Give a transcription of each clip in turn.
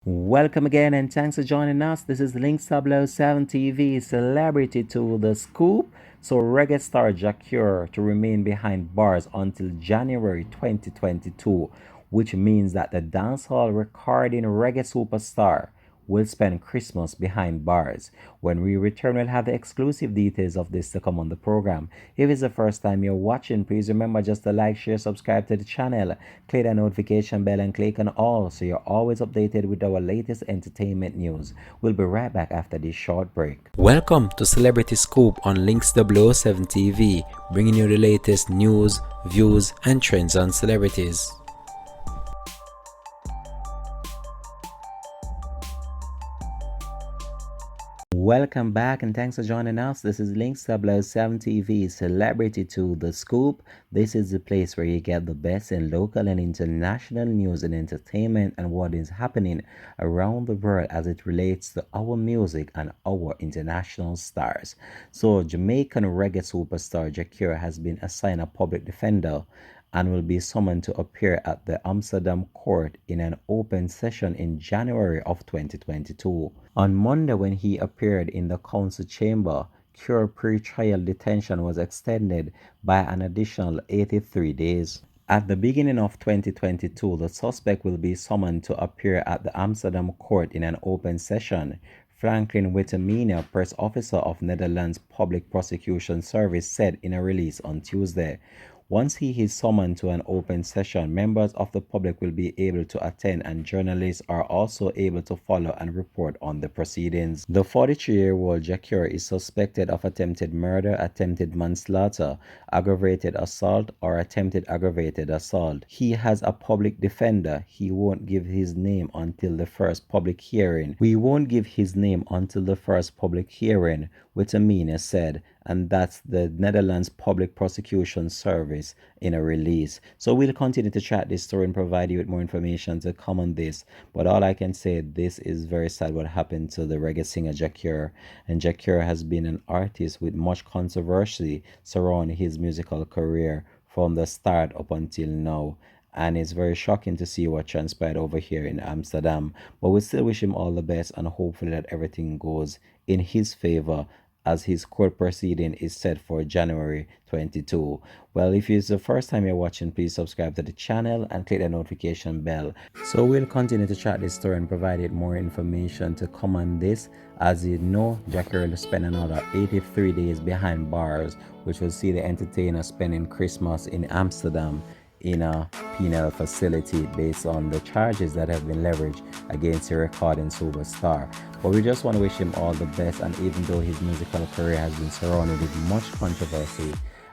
Welcome again and thanks for joining us. This is Links 007 TV Celebrity to the Scoop. So reggae star Jacure to remain behind bars until January 2022, which means that the dancehall recording reggae superstar will spend Christmas behind bars. When we return, we'll have the exclusive details of this to come on the program. If it's the first time you're watching, please remember just to like, share, subscribe to the channel, click that notification bell and click on all so you're always updated with our latest entertainment news. We'll be right back after this short break. Welcome to Celebrity Scoop on Links 007 TV, bringing you the latest news, views, and trends on celebrities. Welcome back and thanks for joining us. This is Links 007 TV Celebrity to the Scoop. This is the place where you get the best in local and international news and entertainment and what is happening around the world as it relates to our music and our international stars. So, Jamaican reggae superstar Jacure has been assigned a public defender and will be summoned to appear at the Amsterdam court in an open session in January of 2022. On Monday, when he appeared in the council chamber, Cure pre-trial detention was extended by an additional 83 days. At the beginning of 2022, the suspect will be summoned to appear at the Amsterdam court in an open session. Franklin Wittemina, press officer of Netherlands Public Prosecution Service, said in a release on Tuesday. Once he is summoned to an open session, members of the public will be able to attend and journalists are also able to follow and report on the proceedings. The 43-year-old Jacure is suspected of attempted murder, attempted manslaughter, aggravated assault, or attempted aggravated assault. He has a public defender. He won't give his name until the first public hearing. We won't give his name until the first public hearing, Wittemina said, and that's the Netherlands Public Prosecution Service in a release. So we'll continue to track this story and provide you with more information to come on this. But all I can say, this is very sad what happened to the reggae singer Jacure. And Jacure has been an artist with much controversy surrounding his musical career from the start up until now. And it's very shocking to see what transpired over here in Amsterdam. But we still wish him all the best and hopefully that everything goes in his favor as his court proceeding is set for January 22. Well, if it's the first time you're watching, please subscribe to the channel and click the notification bell. So we'll continue to track this story and provide it more information to come on this. As you know, Jackie will spend another 83 days behind bars, which will see the entertainer spending Christmas in Amsterdam in a penal facility based on the charges that have been leveraged against the recording superstar. But we just want to wish him all the best, and even though his musical career has been surrounded with much controversy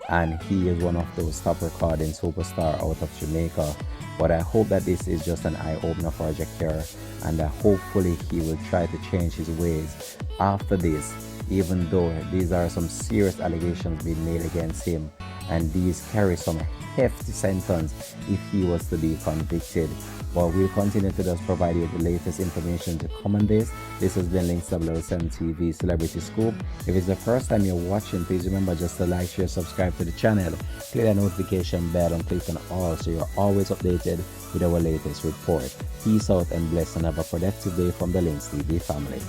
and he is one of those top recording superstars out of Jamaica, but I hope that this is just an eye-opener for Jacare, and that hopefully he will try to change his ways after this, even though these are some serious allegations being made against him, and these carry some hefty sentence if he was to be convicted. But we'll continue to just provide you with the latest information to come on this. This has been Links 007 TV Celebrity Scoop. If it's the first time you're watching, please remember just to like, share, subscribe to the channel, click that notification bell and click on all so you're always updated with our latest report. Peace out and bless and have a productive day from the Links TV family.